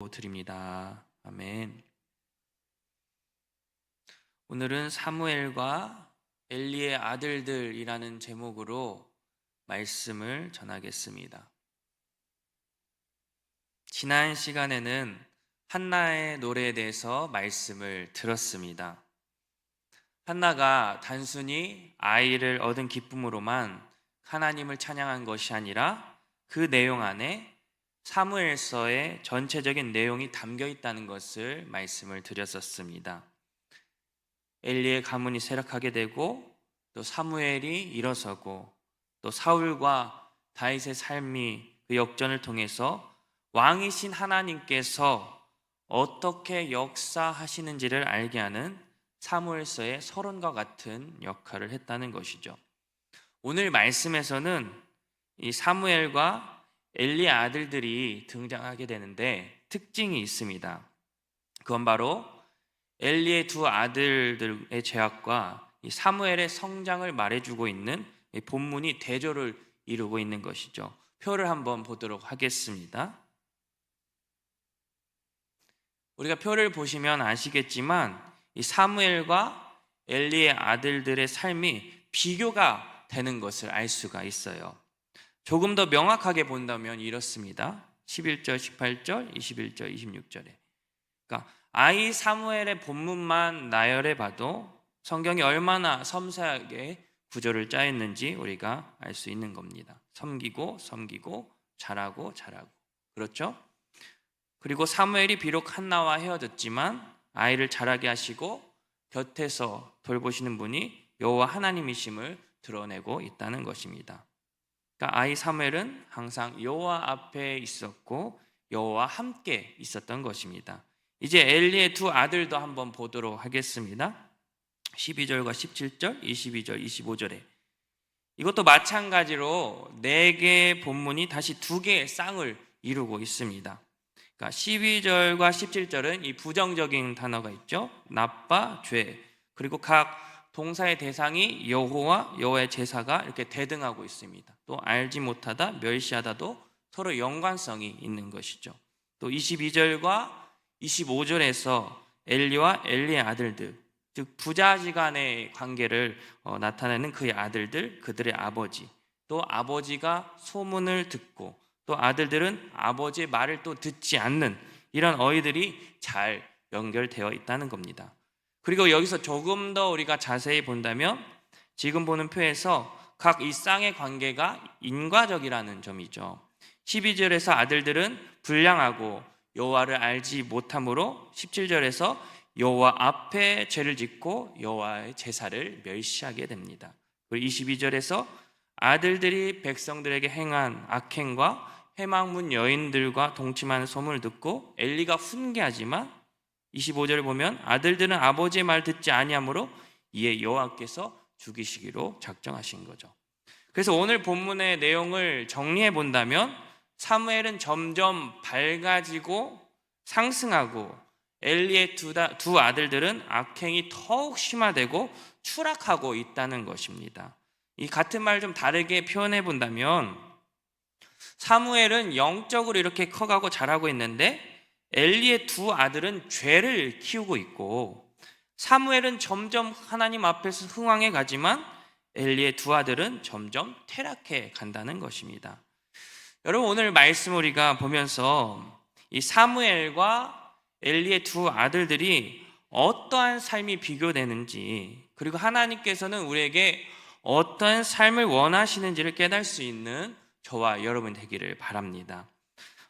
드립니다. 아멘. 오늘은 사무엘과 엘리의 아들들이라는 제목으로 말씀을 전하겠습니다. 지난 시간에는 한나의 노래에 대해서 말씀을 들었습니다. 한나가 단순히 아이를 얻은 기쁨으로만 하나님을 찬양한 것이 아니라 그 내용 안에 사무엘서의 전체적인 내용이 담겨 있다는 것을 말씀을 드렸었습니다. 엘리의 가문이 쇠락하게 되고 또 사무엘이 일어서고 또 사울과 다윗의 삶이 그 역전을 통해서 왕이신 하나님께서 어떻게 역사하시는지를 알게 하는 사무엘서의 서론과 같은 역할을 했다는 것이죠. 오늘 말씀에서는 이 사무엘과 엘리의 아들들이 등장하게 되는데 특징이 있습니다. 그건 바로 엘리의 두 아들들의 죄악과 이 사무엘의 성장을 말해주고 있는 이 본문이 대조를 이루고 있는 것이죠. 표를 한번 보도록 하겠습니다. 우리가 표를 보시면 아시겠지만 이 사무엘과 엘리의 아들들의 삶이 비교가 되는 것을 알 수가 있어요. 조금 더 명확하게 본다면 이렇습니다. 11절, 18절, 21절, 26절에 그러니까 아이 사무엘의 본문만 나열해 봐도 성경이 얼마나 섬세하게 구조를 짜였는지 우리가 알 수 있는 겁니다. 섬기고 섬기고 잘하고 잘하고, 그렇죠? 그리고 사무엘이 비록 한나와 헤어졌지만 아이를 자라게 하시고 곁에서 돌보시는 분이 여호와 하나님이심을 드러내고 있다는 것입니다. 그러니까 아이 사무엘은 항상 여호와 앞에 있었고 여호와 함께 있었던 것입니다. 이제 엘리의 두 아들도 한번 보도록 하겠습니다. 12절과 17절, 22절, 25절에 이것도 마찬가지로 4개의 본문이 다시 2개의 쌍을 이루고 있습니다. 그러니까 12절과 17절은 이 부정적인 단어가 있죠. 나빠, 죄. 그리고 각 동사의 대상이 여호와, 여호와의 제사가 이렇게 대등하고 있습니다. 또 알지 못하다, 멸시하다도 서로 연관성이 있는 것이죠. 또 22절과 25절에서 엘리와 엘리의 아들들, 즉 부자지간의 관계를 나타내는 그의 아들들, 그들의 아버지, 또 아버지가 소문을 듣고 또 아들들은 아버지의 말을 또 듣지 않는 이런 어휘들이 잘 연결되어 있다는 겁니다. 그리고 여기서 조금 더 우리가 자세히 본다면 지금 보는 표에서 각 이 쌍의 관계가 인과적이라는 점이죠. 12절에서 아들들은 불량하고 여호와를 알지 못함으로 17절에서 여호와 앞에 죄를 짓고 여호와의 제사를 멸시하게 됩니다. 그리고 22절에서 아들들이 백성들에게 행한 악행과 해망문 여인들과 동침하는 소문을 듣고 엘리가 훈계하지만 25절을 보면 아들들은 아버지의 말 듣지 아니하므로 이에 여호와께서 죽이시기로 작정하신 거죠. 그래서 오늘 본문의 내용을 정리해 본다면 사무엘은 점점 밝아지고 상승하고 엘리의 두 아들들은 악행이 더욱 심화되고 추락하고 있다는 것입니다. 이 같은 말을 좀 다르게 표현해 본다면 사무엘은 영적으로 이렇게 커가고 자라고 있는데 엘리의 두 아들은 죄를 키우고 있고 사무엘은 점점 하나님 앞에서 흥왕해 가지만 엘리의 두 아들은 점점 퇴락해 간다는 것입니다. 여러분, 오늘 말씀 우리가 보면서 이 사무엘과 엘리의 두 아들들이 어떠한 삶이 비교되는지, 그리고 하나님께서는 우리에게 어떠한 삶을 원하시는지를 깨달을 수 있는 저와 여러분 되기를 바랍니다.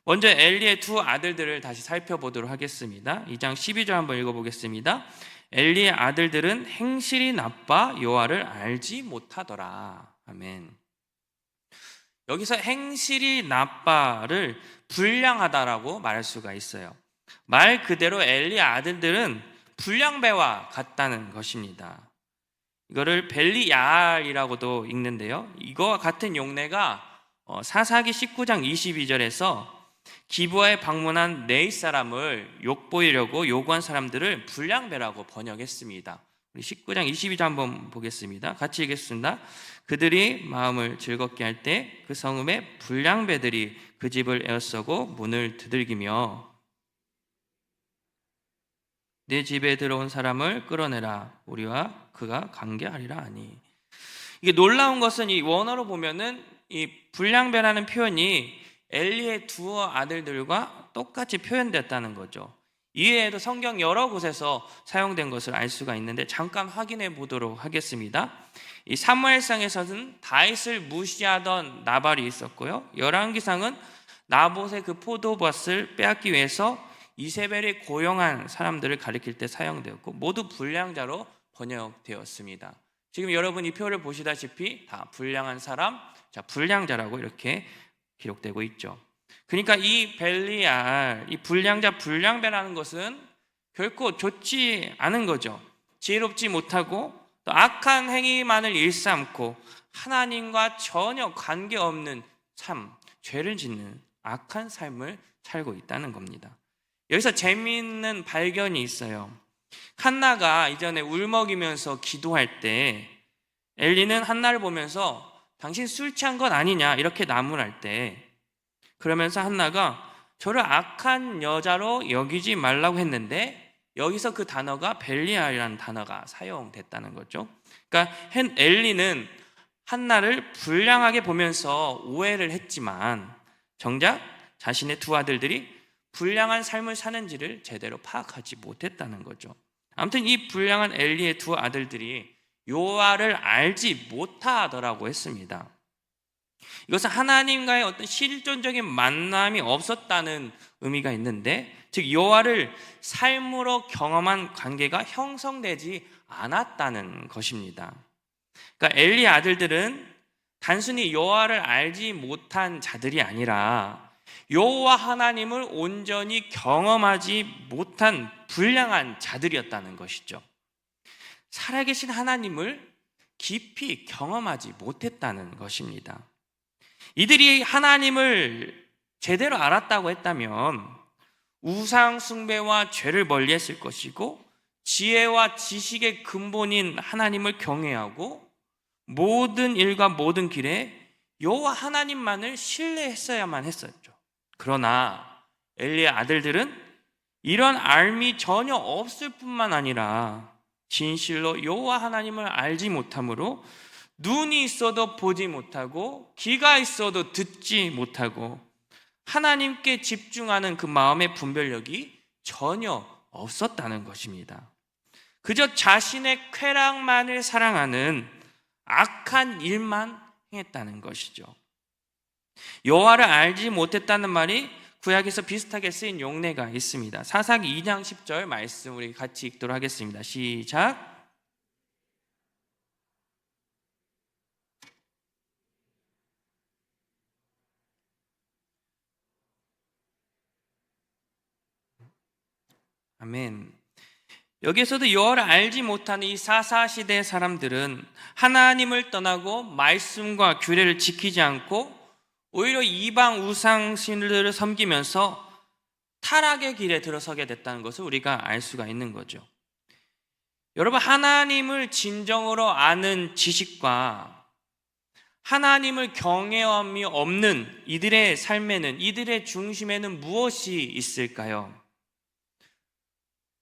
먼저 엘리의 두 아들들을 다시 살펴보도록 하겠습니다. 2장 12절 한번 읽어보겠습니다. 엘리의 아들들은 행실이 나빠 여호와를 알지 못하더라. 아멘. 여기서 행실이 나빠를 불량하다라고 말할 수가 있어요. 말 그대로 엘리의 아들들은 불량배와 같다는 것입니다. 이거를 벨리야알이라고도 읽는데요. 이거와 같은 용례가 사사기 19장 22절에서 기브아에 방문한 네이 사람을 욕보이려고 요구한 사람들을 불량배라고 번역했습니다. 우리 19장 22절 한번 보겠습니다. 같이 읽겠습니다. 그들이 마음을 즐겁게 할 때 그 성읍에 불량배들이 그 집을 에워싸고 문을 두들기며 내 집에 들어온 사람을 끌어내라. 우리와 그가 관계하리라 하니. 이게 놀라운 것은 이 원어로 보면은 이 불량배라는 표현이 엘리의 두 아들들과 똑같이 표현됐다는 거죠. 이외에도 성경 여러 곳에서 사용된 것을 알 수가 있는데 잠깐 확인해 보도록 하겠습니다. 이 사무엘상에서는 다윗을 무시하던 나발이 있었고요. 열왕기상은 나봇의 그 포도밭을 빼앗기 위해서 이세벨이 고용한 사람들을 가리킬 때 사용되었고 모두 불량자로 번역되었습니다. 지금 여러분이 표를 보시다시피 다 불량한 사람, 자 불량자라고 이렇게 기록되고 있죠. 그러니까 이 벨리알, 이 불량자, 불량배라는 것은 결코 좋지 않은 거죠. 지혜롭지 못하고 또 악한 행위만을 일삼고 하나님과 전혀 관계없는 참 죄를 짓는 악한 삶을 살고 있다는 겁니다. 여기서 재미있는 발견이 있어요. 한나가 이전에 울먹이면서 기도할 때 엘리는 한나를 보면서 당신 술 취한 것 아니냐 이렇게 나무랄 때 그러면서 한나가 저를 악한 여자로 여기지 말라고 했는데 여기서 그 단어가 벨리알이라는 단어가 사용됐다는 거죠. 그러니까 엘리는 한나를 불량하게 보면서 오해를 했지만 정작 자신의 두 아들들이 불량한 삶을 사는지를 제대로 파악하지 못했다는 거죠. 아무튼 이 불량한 엘리의 두 아들들이 여호와를 알지 못하더라고 했습니다. 이것은 하나님과의 어떤 실존적인 만남이 없었다는 의미가 있는데, 즉 여호와를 삶으로 경험한 관계가 형성되지 않았다는 것입니다. 그러니까 엘리 아들들은 단순히 여호와를 알지 못한 자들이 아니라 여호와 하나님을 온전히 경험하지 못한 불량한 자들이었다는 것이죠. 살아계신 하나님을 깊이 경험하지 못했다는 것입니다. 이들이 하나님을 제대로 알았다고 했다면 우상 숭배와 죄를 멀리했을 것이고 지혜와 지식의 근본인 하나님을 경외하고 모든 일과 모든 길에 여호와 하나님만을 신뢰했어야만 했었죠. 그러나 엘리의 아들들은 이런 알미 전혀 없을 뿐만 아니라 진실로 여호와 하나님을 알지 못하므로 눈이 있어도 보지 못하고 귀가 있어도 듣지 못하고 하나님께 집중하는 그 마음의 분별력이 전혀 없었다는 것입니다. 그저 자신의 쾌락만을 사랑하는 악한 일만 행했다는 것이죠. 여호와를 알지 못했다는 말이 구약에서 비슷하게 쓰인 용례가 있습니다. 사사기 2장 10절 말씀 우리 같이 읽도록 하겠습니다. 시작. 아멘. 여기에서도 여호와를 알지 못하는 이 사사시대 사람들은 하나님을 떠나고 말씀과 규례를 지키지 않고 오히려 이방 우상신들을 섬기면서 타락의 길에 들어서게 됐다는 것을 우리가 알 수가 있는 거죠. 여러분, 하나님을 진정으로 아는 지식과 하나님을 경외함이 없는 이들의 삶에는, 이들의 중심에는 무엇이 있을까요?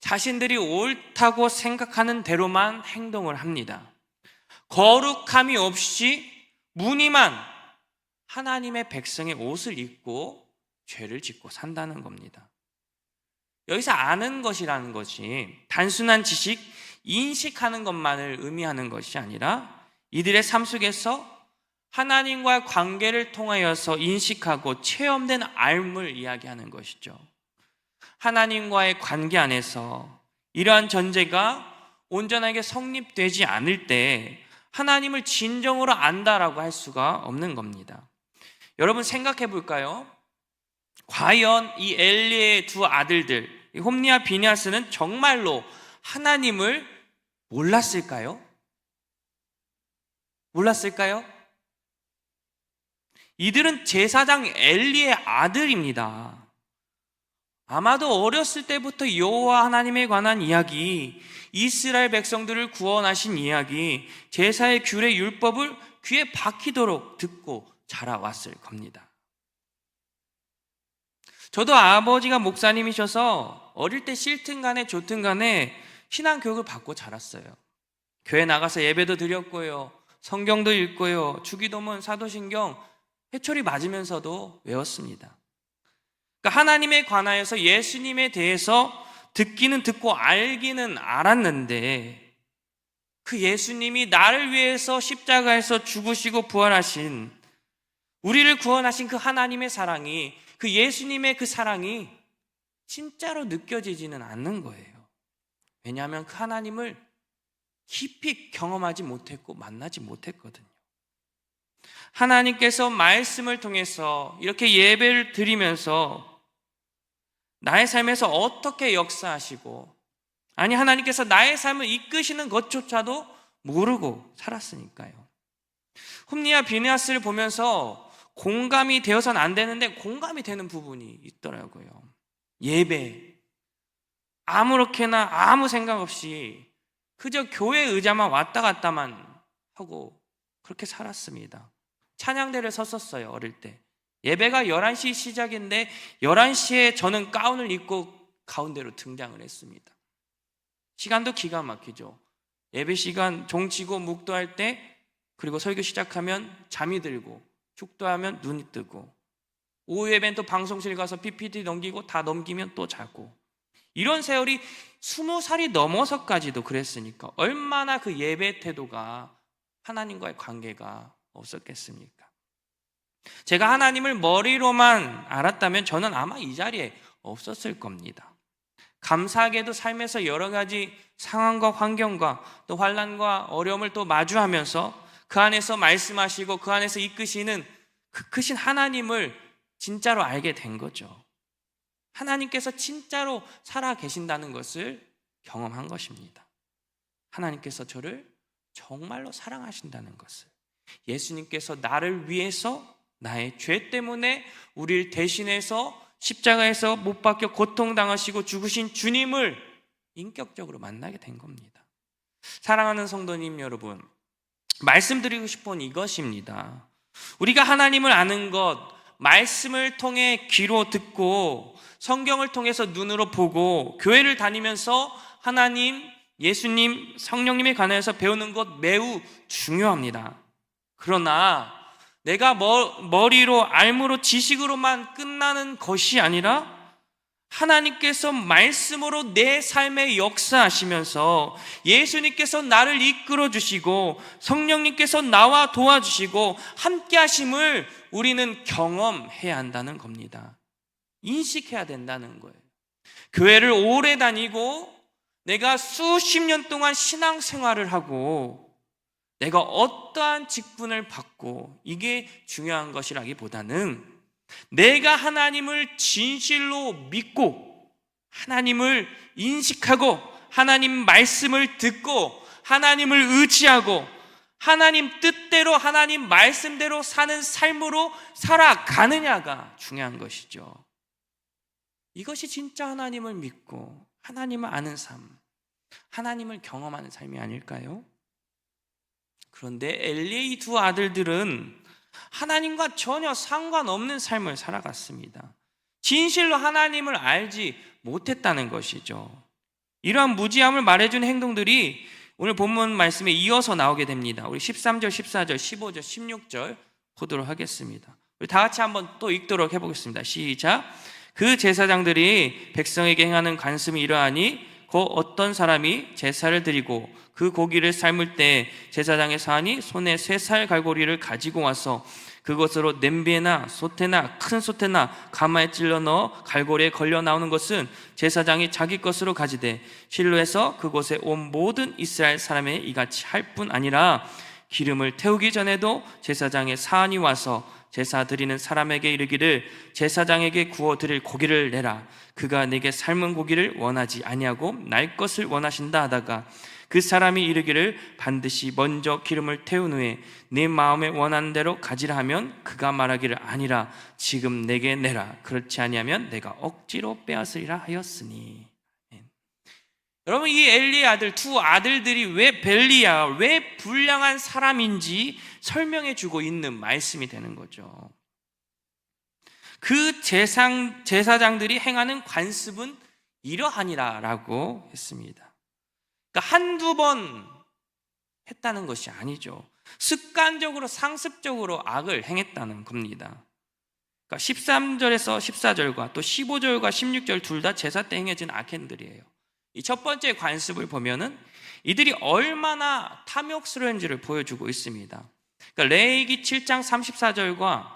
자신들이 옳다고 생각하는 대로만 행동을 합니다. 거룩함이 없이 무늬만 하나님의 백성의 옷을 입고 죄를 짓고 산다는 겁니다. 여기서 아는 것이라는 것이 단순한 지식, 인식하는 것만을 의미하는 것이 아니라 이들의 삶 속에서 하나님과의 관계를 통하여서 인식하고 체험된 알물 이야기하는 것이죠. 하나님과의 관계 안에서 이러한 전제가 온전하게 성립되지 않을 때 하나님을 진정으로 안다라고 할 수가 없는 겁니다. 여러분 생각해 볼까요? 과연 이 엘리의 두 아들들 홈리와 비냐스는 정말로 하나님을 몰랐을까요? 몰랐을까요? 이들은 제사장 엘리의 아들입니다. 아마도 어렸을 때부터 여호와 하나님에 관한 이야기, 이스라엘 백성들을 구원하신 이야기, 제사의 규례 율법을 귀에 박히도록 듣고 자라왔을 겁니다. 저도 아버지가 목사님이셔서 어릴 때 싫든 간에 좋든 간에 신앙 교육을 받고 자랐어요. 교회 나가서 예배도 드렸고요, 성경도 읽고요, 주기도문, 사도신경 회초리 맞으면서도 외웠습니다. 그러니까 하나님에 관하여서 예수님에 대해서 듣기는 듣고 알기는 알았는데, 그 예수님이 나를 위해서 십자가에서 죽으시고 부활하신, 우리를 구원하신 그 하나님의 사랑이, 그 예수님의 그 사랑이 진짜로 느껴지지는 않는 거예요. 왜냐하면 그 하나님을 깊이 경험하지 못했고 만나지 못했거든요. 하나님께서 말씀을 통해서 이렇게 예배를 드리면서 나의 삶에서 어떻게 역사하시고, 아니 하나님께서 나의 삶을 이끄시는 것조차도 모르고 살았으니까요. 홈리와 비느하스를 보면서 공감이 되어서는 안 되는데 공감이 되는 부분이 있더라고요. 예배, 아무렇게나 아무 생각 없이 그저 교회 의자만 왔다 갔다만 하고 그렇게 살았습니다. 찬양대를 섰었어요, 어릴 때. 예배가 11시 시작인데 11시에 저는 가운을 입고 가운데로 등장을 했습니다. 시간도 기가 막히죠. 예배 시간 종치고 묵도할 때, 그리고 설교 시작하면 잠이 들고, 축도하면 눈이 뜨고, 오후 예배는 또 방송실 가서 PPT 넘기고 다 넘기면 또 자고, 이런 세월이 20살이 넘어서까지도 그랬으니까 얼마나 그 예배 태도가, 하나님과의 관계가 없었겠습니까? 제가 하나님을 머리로만 알았다면 저는 아마 이 자리에 없었을 겁니다. 감사하게도 삶에서 여러 가지 상황과 환경과 또 환난과 어려움을 또 마주하면서 그 안에서 말씀하시고 그 안에서 이끄시는 그 크신 하나님을 진짜로 알게 된 거죠. 하나님께서 진짜로 살아 계신다는 것을 경험한 것입니다. 하나님께서 저를 정말로 사랑하신다는 것을, 예수님께서 나를 위해서 나의 죄 때문에 우리를 대신해서 십자가에서 못 박혀 고통당하시고 죽으신 주님을 인격적으로 만나게 된 겁니다. 사랑하는 성도님 여러분, 말씀드리고 싶은 이것입니다. 우리가 하나님을 아는 것, 말씀을 통해 귀로 듣고 성경을 통해서 눈으로 보고 교회를 다니면서 하나님, 예수님, 성령님에 관해서 배우는 것 매우 중요합니다. 그러나 내가 머리로 알므로 지식으로만 끝나는 것이 아니라 하나님께서 말씀으로 내 삶에 역사하시면서 예수님께서 나를 이끌어 주시고 성령님께서 나와 도와주시고 함께 하심을 우리는 경험해야 한다는 겁니다. 인식해야 된다는 거예요. 교회를 오래 다니고 내가 수십 년 동안 신앙생활을 하고 내가 어떠한 직분을 받고 이게 중요한 것이라기보다는 내가 하나님을 진실로 믿고 하나님을 인식하고 하나님 말씀을 듣고 하나님을 의지하고 하나님 뜻대로 하나님 말씀대로 사는 삶으로 살아가느냐가 중요한 것이죠. 이것이 진짜 하나님을 믿고 하나님을 아는 삶, 하나님을 경험하는 삶이 아닐까요? 그런데 엘리의 두 아들들은 하나님과 전혀 상관없는 삶을 살아갔습니다. 진실로 하나님을 알지 못했다는 것이죠. 이러한 무지함을 말해주는 행동들이 오늘 본문 말씀에 이어서 나오게 됩니다. 우리 13절, 14절, 15절, 16절 보도록 하겠습니다. 우리 다 같이 한번 또 읽도록 해보겠습니다. 시작. 그 제사장들이 백성에게 행하는 관습이 이러하니 곧 어떤 사람이 제사를 드리고 그 고기를 삶을 때 제사장의 사환이 손에 3살 갈고리를 가지고 와서 그것으로 냄비에나 솥에나 큰 솥에나 가마에 찔러 넣어 갈고리에 걸려 나오는 것은 제사장이 자기 것으로 가지되 실로에서 그곳에 온 모든 이스라엘 사람의 이같이 할 뿐 아니라 기름을 태우기 전에도 제사장의 사환이 와서 제사 드리는 사람에게 이르기를 제사장에게 구워 드릴 고기를 내라. 그가 내게 삶은 고기를 원하지 아니하고 날 것을 원하신다 하다가 그 사람이 이르기를 반드시 먼저 기름을 태운 후에 내 마음에 원하는 대로 가지라 하면 그가 말하기를 아니라 지금 내게 내라. 그렇지 아니하면 내가 억지로 빼앗으리라 하였으니. 여러분, 이 엘리의 아들, 두 아들들이 왜 벨리야, 왜 불량한 사람인지 설명해 주고 있는 말씀이 되는 거죠. 그 제사장들이 행하는 관습은 이러하니라라고 했습니다. 그러니까 한두 번 했다는 것이 아니죠. 습관적으로 상습적으로 악을 행했다는 겁니다. 그러니까 13절에서 14절과 또 15절과 16절 둘 다 제사 때 행해진 악행들이에요. 이 첫 번째 관습을 보면은 이들이 얼마나 탐욕스러운지를 보여주고 있습니다. 그러니까 레위기 7장 34절과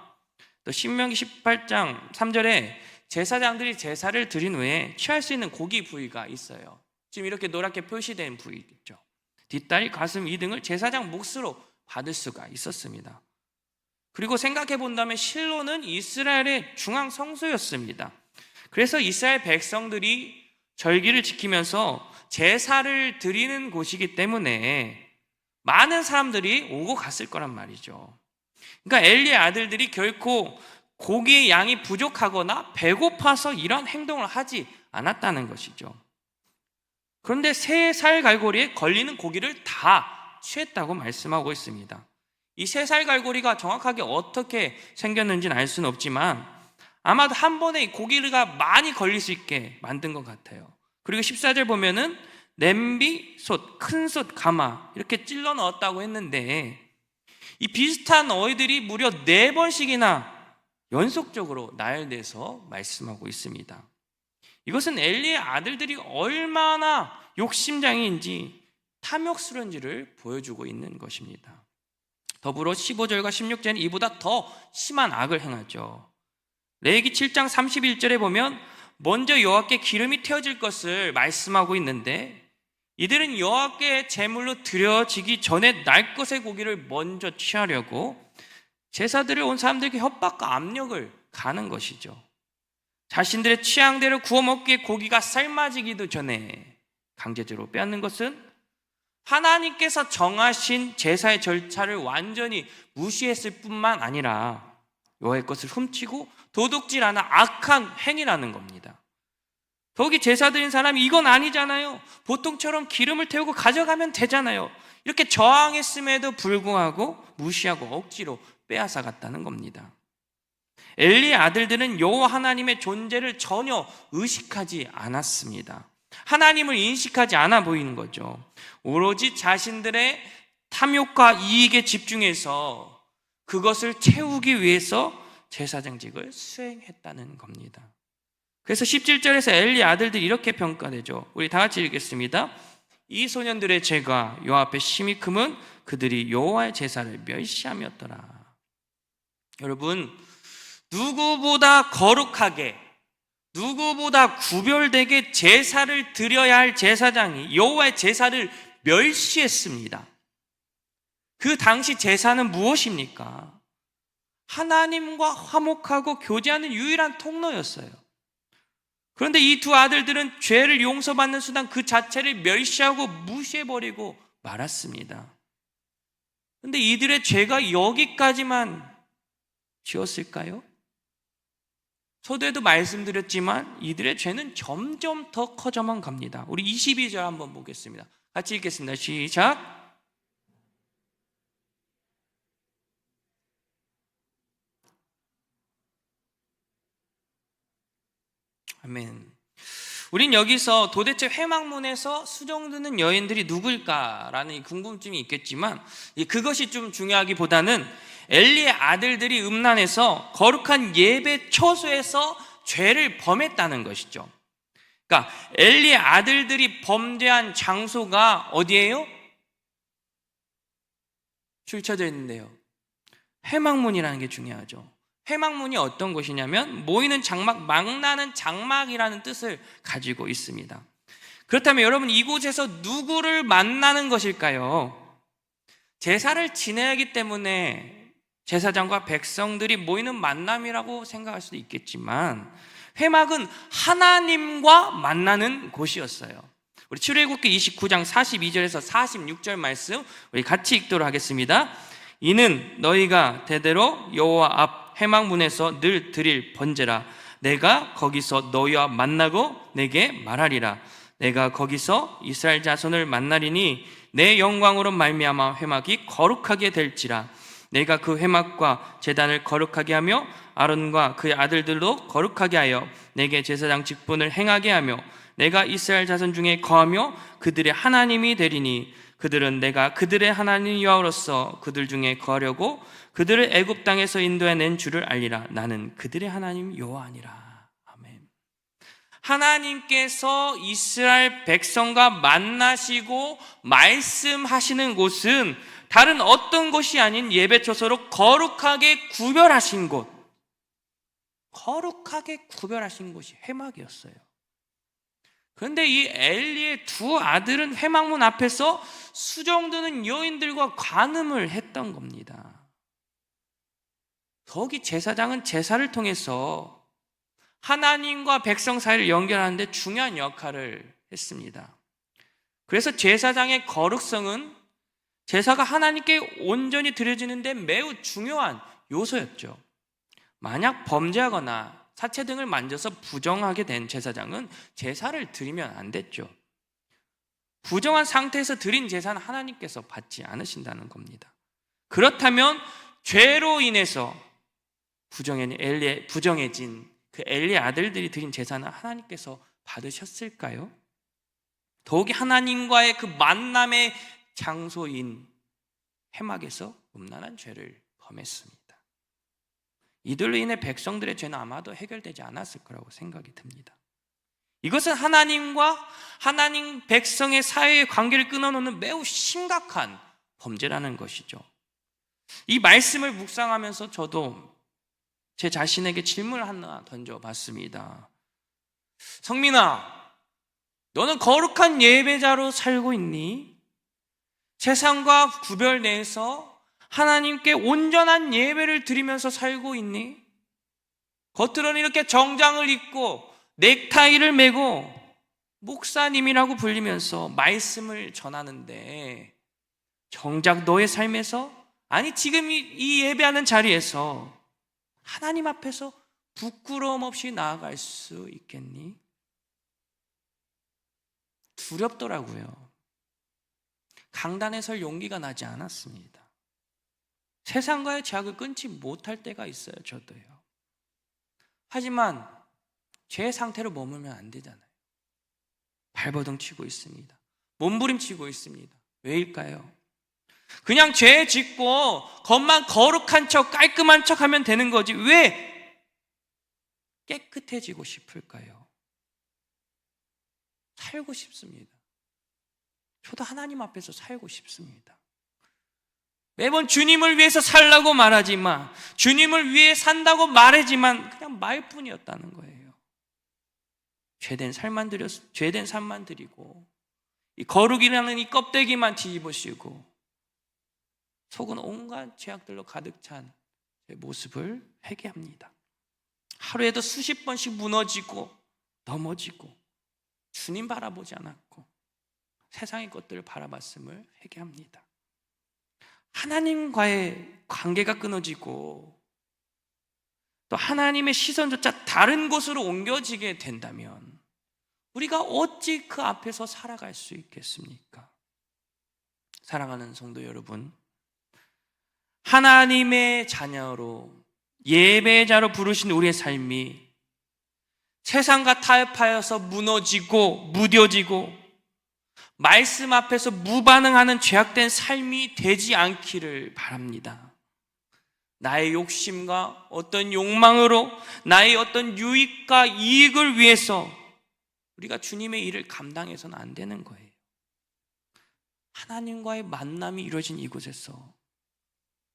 또 신명기 18장 3절에 제사장들이 제사를 드린 후에 취할 수 있는 고기 부위가 있어요. 지금 이렇게 노랗게 표시된 부위겠죠. 뒷다리, 가슴, 이 등을 제사장 몫으로 받을 수가 있었습니다. 그리고 생각해 본다면 실로는 이스라엘의 중앙 성소였습니다. 그래서 이스라엘 백성들이 절기를 지키면서 제사를 드리는 곳이기 때문에 많은 사람들이 오고 갔을 거란 말이죠. 그러니까 엘리의 아들들이 결코 고기의 양이 부족하거나 배고파서 이런 행동을 하지 않았다는 것이죠. 그런데 세 살 갈고리에 걸리는 고기를 다 취했다고 말씀하고 있습니다. 이 세 살 갈고리가 정확하게 어떻게 생겼는지는 알 수는 없지만 아마도 한 번에 이 고기가 많이 걸릴 수 있게 만든 것 같아요. 그리고 14절 보면은 냄비, 솥, 큰 솥, 가마 이렇게 찔러 넣었다고 했는데 이 비슷한 어휘들이 무려 4번씩이나 연속적으로 나열돼서 말씀하고 있습니다. 이것은 엘리의 아들들이 얼마나 욕심장애인지 탐욕스러운지를 보여주고 있는 것입니다. 더불어 15절과 16절은 이보다 더 심한 악을 행하죠. 레위기 7장 31절에 보면 먼저 여호와께 기름이 태워질 것을 말씀하고 있는데 이들은 여호와께 제물로 드려지기 전에 날 것의 고기를 먼저 취하려고 제사드려 온 사람들에게 협박과 압력을 가는 것이죠. 자신들의 취향대로 구워 먹기에 고기가 삶아지기도 전에 강제적으로 빼앗는 것은 하나님께서 정하신 제사의 절차를 완전히 무시했을 뿐만 아니라 여호와의 것을 훔치고 도둑질하는 악한 행위라는 겁니다. 더욱이 제사 드린 사람이 이건 아니잖아요. 보통처럼 기름을 태우고 가져가면 되잖아요. 이렇게 저항했음에도 불구하고 무시하고 억지로 빼앗아 갔다는 겁니다. 엘리의 아들들은 여호와 하나님의 존재를 전혀 의식하지 않았습니다. 하나님을 인식하지 않아 보이는 거죠. 오로지 자신들의 탐욕과 이익에 집중해서 그것을 채우기 위해서 제사장직을 수행했다는 겁니다. 그래서 17절에서 엘리 아들들이 이렇게 평가되죠. 우리 다 같이 읽겠습니다. 이 소년들의 죄가 여호와 앞에 심히 크면 그들이 여호와의 제사를 멸시함이었더라. 여러분, 누구보다 거룩하게, 누구보다 구별되게 제사를 드려야 할 제사장이 여호와의 제사를 멸시했습니다. 그 당시 제사는 무엇입니까? 하나님과 화목하고 교제하는 유일한 통로였어요. 그런데 이 두 아들들은 죄를 용서받는 수단 그 자체를 멸시하고 무시해버리고 말았습니다. 그런데 이들의 죄가 여기까지만 지었을까요? 서두에도 말씀드렸지만 이들의 죄는 점점 더 커져만 갑니다. 우리 22절 한번 보겠습니다. 같이 읽겠습니다. 시작. 아멘. 우린 여기서 도대체 회막문에서 수종드는 여인들이 누구일까라는 궁금증이 있겠지만 그것이 좀 중요하기보다는 엘리의 아들들이 음란해서 거룩한 예배 처소에서 죄를 범했다는 것이죠. 그러니까 엘리의 아들들이 범죄한 장소가 어디예요? 줄쳐져 있는데요. 회막문이라는 게 중요하죠. 회막문이 어떤 곳이냐면 모이는 장막, 망나는 장막이라는 뜻을 가지고 있습니다. 그렇다면 여러분, 이곳에서 누구를 만나는 것일까요? 제사를 지내야 하기 때문에 제사장과 백성들이 모이는 만남이라고 생각할 수도 있겠지만 회막은 하나님과 만나는 곳이었어요. 우리 출애굽기 29장 42절에서 46절 말씀 우리 같이 읽도록 하겠습니다. 이는 너희가 대대로 여호와 앞 회막문에서 늘 드릴 번제라. 내가 거기서 너희와 만나고 내게 말하리라. 내가 거기서 이스라엘 자손을 만나리니 내 영광으로 말미암아 회막이 거룩하게 될지라. 내가 그 회막과 제단을 거룩하게 하며 아론과 그의 아들들도 거룩하게 하여 내게 제사장 직분을 행하게 하며 내가 이스라엘 자손 중에 거하며 그들의 하나님이 되리니 그들은 내가 그들의 하나님 여호와로서 그들 중에 거하려고 그들을 애굽 땅에서 인도해낸 줄을 알리라. 나는 그들의 하나님 여호와니라. 아멘. 하나님께서 이스라엘 백성과 만나시고 말씀하시는 곳은 다른 어떤 곳이 아닌 예배처소로 거룩하게 구별하신 곳, 거룩하게 구별하신 곳이 회막이었어요. 그런데 이 엘리의 두 아들은 회막문 앞에서 수정드는 여인들과 간음을 했던 겁니다. 거기 제사장은 제사를 통해서 하나님과 백성 사이를 연결하는데 중요한 역할을 했습니다. 그래서 제사장의 거룩성은 제사가 하나님께 온전히 드려지는데 매우 중요한 요소였죠. 만약 범죄하거나 사체 등을 만져서 부정하게 된 제사장은 제사를 드리면 안 됐죠. 부정한 상태에서 드린 제사는 하나님께서 받지 않으신다는 겁니다. 그렇다면 죄로 인해서 부정해진 그 엘리의 아들들이 드린 제사는 하나님께서 받으셨을까요? 더욱이 하나님과의 그 만남의 장소인 회막에서 음란한 죄를 범했습니다. 이들로 인해 백성들의 죄는 아마도 해결되지 않았을 거라고 생각이 듭니다. 이것은 하나님과 하나님 백성의 사이의 관계를 끊어놓는 매우 심각한 범죄라는 것이죠. 이 말씀을 묵상하면서 저도 제 자신에게 질문을 하나 던져봤습니다. 성민아, 너는 거룩한 예배자로 살고 있니? 세상과 구별 내에서 하나님께 온전한 예배를 드리면서 살고 있니? 겉으로는 이렇게 정장을 입고 넥타이를 메고 목사님이라고 불리면서 말씀을 전하는데 정작 너의 삶에서, 아니 지금 이 예배하는 자리에서 하나님 앞에서 부끄러움 없이 나아갈 수 있겠니? 두렵더라고요. 강단에 설 용기가 나지 않았습니다. 세상과의 제약을 끊지 못할 때가 있어요. 저도요. 하지만 제 상태로 머물면 안 되잖아요. 발버둥 치고 있습니다. 몸부림치고 있습니다. 왜일까요? 그냥 죄 짓고 겉만 거룩한 척 깔끔한 척 하면 되는 거지 왜 깨끗해지고 싶을까요? 살고 싶습니다. 저도 하나님 앞에서 살고 싶습니다. 매번 주님을 위해서 살라고 말하지만, 주님을 위해 산다고 말하지만 그냥 말뿐이었다는 거예요. 죄된 삶만 드리고 이 거룩이라는 이 껍데기만 뒤집으시고 속은 온갖 죄악들로 가득 찬 제 모습을 회개합니다. 하루에도 수십 번씩 무너지고 넘어지고 주님 바라보지 않았고 세상의 것들을 바라봤음을 회개합니다. 하나님과의 관계가 끊어지고 또 하나님의 시선조차 다른 곳으로 옮겨지게 된다면 우리가 어찌 그 앞에서 살아갈 수 있겠습니까? 사랑하는 성도 여러분, 하나님의 자녀로 예배자로 부르신 우리의 삶이 세상과 타협하여서 무너지고 무뎌지고 말씀 앞에서 무반응하는 죄악된 삶이 되지 않기를 바랍니다. 나의 욕심과 어떤 욕망으로 나의 어떤 유익과 이익을 위해서 우리가 주님의 일을 감당해서는 안 되는 거예요. 하나님과의 만남이 이루어진 이곳에서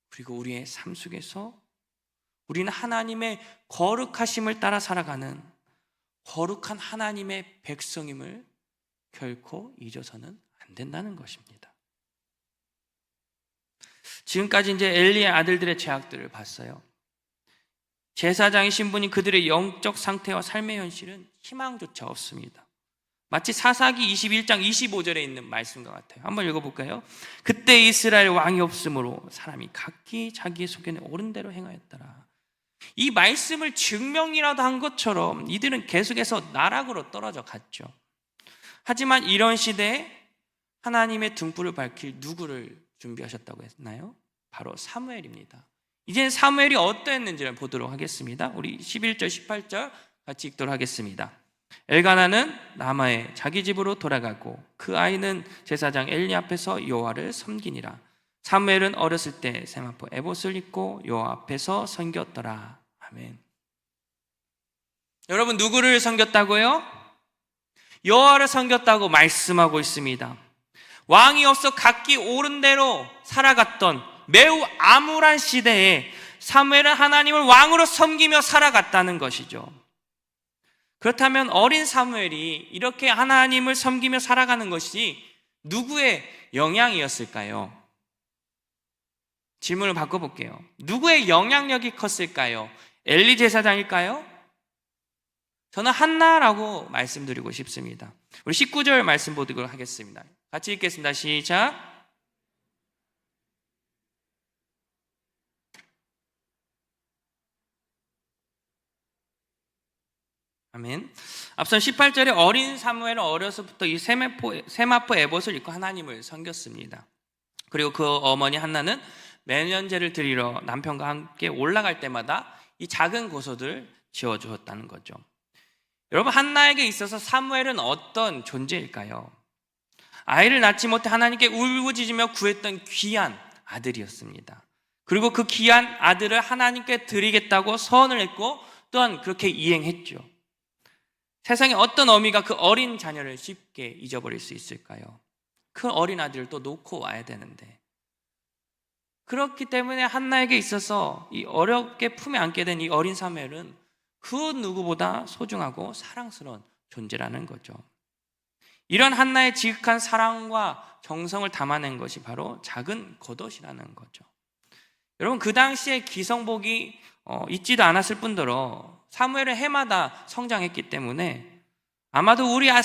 그리고 우리의 삶 속에서 우리는 하나님의 거룩하심을 따라 살아가는 거룩한 하나님의 백성임을 결코 잊어서는 안 된다는 것입니다. 지금까지 이제 엘리의 아들들의 죄악들을 봤어요. 제사장의 신분이 그들의 영적 상태와 삶의 현실은 희망조차 없습니다. 마치 사사기 21장 25절에 있는 말씀과 같아요. 한번 읽어볼까요? 그때 이스라엘 왕이 없으므로 사람이 각기 자기의 속에는 옳은 대로 행하였더라. 이 말씀을 증명이라도 한 것처럼 이들은 계속해서 나락으로 떨어져 갔죠. 하지만 이런 시대에 하나님의 등불을 밝힐 누구를 준비하셨다고 했나요? 바로 사무엘입니다. 이제 사무엘이 어떠했는지를 보도록 하겠습니다. 우리 11절, 18절 같이 읽도록 하겠습니다. 엘가나는 라마에 자기 집으로 돌아가고 그 아이는 제사장 엘리 앞에서 여호와를 섬기니라. 사무엘은 어렸을 때 세마포 에봇을 입고 여호와 앞에서 섬겼더라. 아멘. 여러분, 누구를 섬겼다고요? 여호와를 섬겼다고 말씀하고 있습니다. 왕이 없어 각기 옳은 대로 살아갔던 매우 암울한 시대에 사무엘은 하나님을 왕으로 섬기며 살아갔다는 것이죠. 그렇다면 어린 사무엘이 이렇게 하나님을 섬기며 살아가는 것이 누구의 영향이었을까요? 질문을 바꿔볼게요. 누구의 영향력이 컸을까요? 엘리 제사장일까요? 저는 한나라고 말씀드리고 싶습니다. 우리 19절 말씀 보도록 하겠습니다. 같이 읽겠습니다. 시작. 아멘. 앞선 18절에 어린 사무엘은 어려서부터 이 세마포 에봇을 입고 하나님을 섬겼습니다. 그리고 그 어머니 한나는 매년제를 드리러 남편과 함께 올라갈 때마다 이 작은 고소들 지어주었다는 거죠. 여러분, 한나에게 있어서 사무엘은 어떤 존재일까요? 아이를 낳지 못해 하나님께 울부짖으며 구했던 귀한 아들이었습니다. 그리고 그 귀한 아들을 하나님께 드리겠다고 서원을 했고 또한 그렇게 이행했죠. 세상에 어떤 어미가 그 어린 자녀를 쉽게 잊어버릴 수 있을까요? 그 어린 아들을 또 놓고 와야 되는데, 그렇기 때문에 한나에게 있어서 이 어렵게 품에 안게 된 이 어린 사무엘은 그 누구보다 소중하고 사랑스러운 존재라는 거죠. 이런 한나의 지극한 사랑과 정성을 담아낸 것이 바로 작은 겉옷이라는 거죠. 여러분, 그 당시에 기성복이 있지도 않았을 뿐더러 사무엘은 해마다 성장했기 때문에 아마도 우리 아이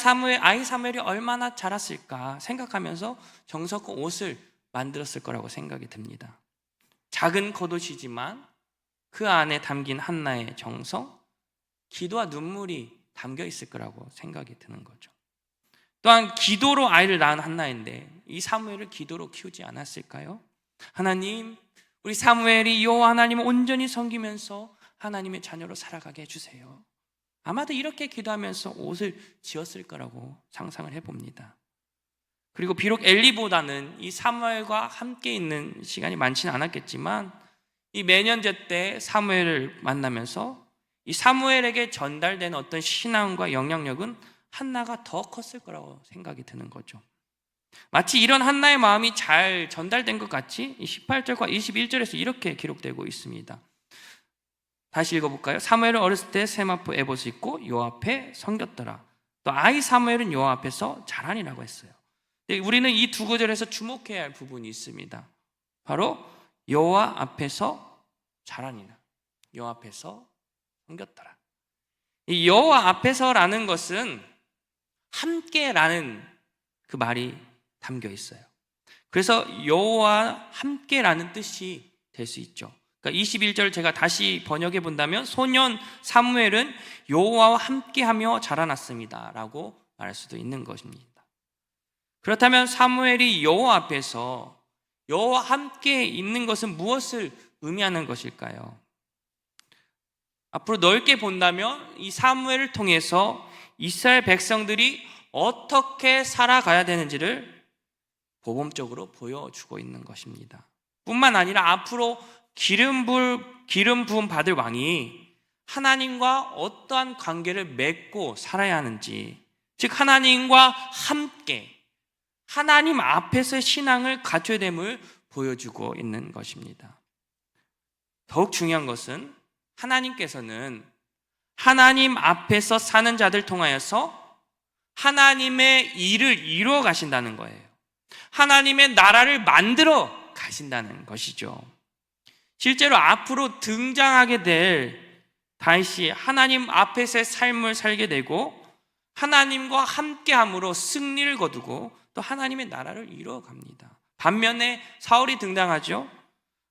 사무엘이 얼마나 자랐을까 생각하면서 정성껏 옷을 만들었을 거라고 생각이 듭니다. 작은 겉옷이지만 그 안에 담긴 한나의 정성, 기도와 눈물이 담겨 있을 거라고 생각이 드는 거죠. 또한 기도로 아이를 낳은 한나인데 이 사무엘을 기도로 키우지 않았을까요? 하나님, 우리 사무엘이 여호와 하나님을 온전히 섬기면서 하나님의 자녀로 살아가게 해주세요. 아마도 이렇게 기도하면서 옷을 지었을 거라고 상상을 해봅니다. 그리고 비록 엘리보다는 이 사무엘과 함께 있는 시간이 많지는 않았겠지만 이 매년제 때 사무엘을 만나면서 이 사무엘에게 전달된 어떤 신앙과 영향력은 한나가 더 컸을 거라고 생각이 드는 거죠. 마치 이런 한나의 마음이 잘 전달된 것 같이 18절과 21절에서 이렇게 기록되고 있습니다. 다시 읽어볼까요? 사무엘은 어렸을 때 세마포 에봇을 입고 여호와 앞에 섬겼더라. 또 아이 사무엘은 여호와 앞에서 자라니라고 했어요. 우리는 이 두 구절에서 주목해야 할 부분이 있습니다. 바로 여호와 앞에서 자라니라, 여호와 앞에서 섬겼더라. 이 여호와 앞에서라는 것은 함께라는 그 말이 담겨 있어요. 그래서 여호와 함께라는 뜻이 될 수 있죠. 그러니까 21절 제가 다시 번역해 본다면 소년 사무엘은 여호와와 함께하며 자라났습니다 라고 말할 수도 있는 것입니다. 그렇다면 사무엘이 여호와 앞에서 여호와 함께 있는 것은 무엇을 의미하는 것일까요? 앞으로 넓게 본다면 이 사무엘을 통해서 이스라엘 백성들이 어떻게 살아가야 되는지를 모범적으로 보여주고 있는 것입니다. 뿐만 아니라 앞으로 기름 부음 받을 왕이 하나님과 어떠한 관계를 맺고 살아야 하는지, 즉 하나님과 함께 하나님 앞에서의 신앙을 갖춰야 됨을 보여주고 있는 것입니다. 더욱 중요한 것은 하나님께서는 하나님 앞에서 사는 자들 통하여서 하나님의 일을 이루어 가신다는 거예요. 하나님의 나라를 만들어 가신다는 것이죠. 실제로 앞으로 등장하게 될 다윗이 하나님 앞에서의 삶을 살게 되고 하나님과 함께함으로 승리를 거두고 또 하나님의 나라를 이루어 갑니다. 반면에 사울이 등장하죠.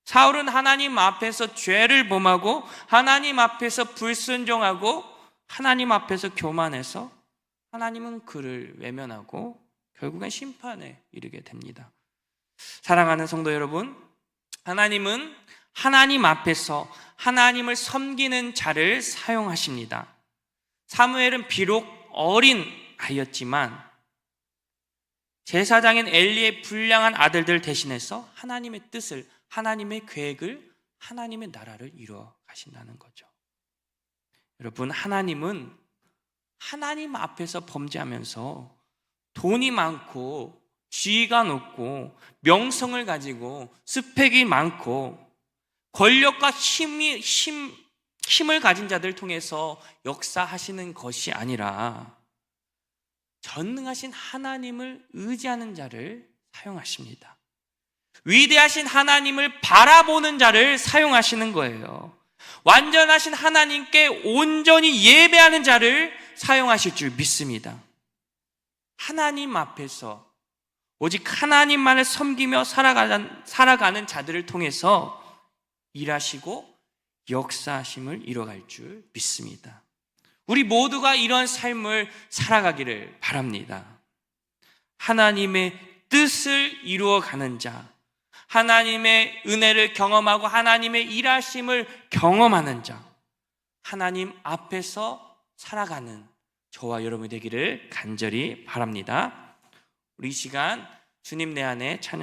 사울은 하나님 앞에서 죄를 범하고 하나님 앞에서 불순종하고 하나님 앞에서 교만해서 하나님은 그를 외면하고 결국엔 심판에 이르게 됩니다. 사랑하는 성도 여러분, 하나님은 하나님 앞에서 하나님을 섬기는 자를 사용하십니다. 사무엘은 비록 어린 아이였지만 제사장인 엘리의 불량한 아들들 대신해서 하나님의 뜻을, 하나님의 계획을, 하나님의 나라를 이루어 가신다는 거죠. 여러분, 하나님은 하나님 앞에서 범죄하면서 돈이 많고 지위가 높고 명성을 가지고 스펙이 많고 권력과 힘을 가진 자들을 통해서 역사하시는 것이 아니라 전능하신 하나님을 의지하는 자를 사용하십니다. 위대하신 하나님을 바라보는 자를 사용하시는 거예요. 완전하신 하나님께 온전히 예배하는 자를 사용하실 줄 믿습니다. 하나님 앞에서 오직 하나님만을 섬기며 살아가는 자들을 통해서 일하시고 역사하심을 이뤄갈 줄 믿습니다. 우리 모두가 이런 삶을 살아가기를 바랍니다. 하나님의 뜻을 이루어가는 자, 하나님의 은혜를 경험하고 하나님의 일하심을 경험하는 자, 하나님 앞에서 살아가는 저와 여러분이 되기를 간절히 바랍니다. 우리 이 시간 주님 내 안에 찬양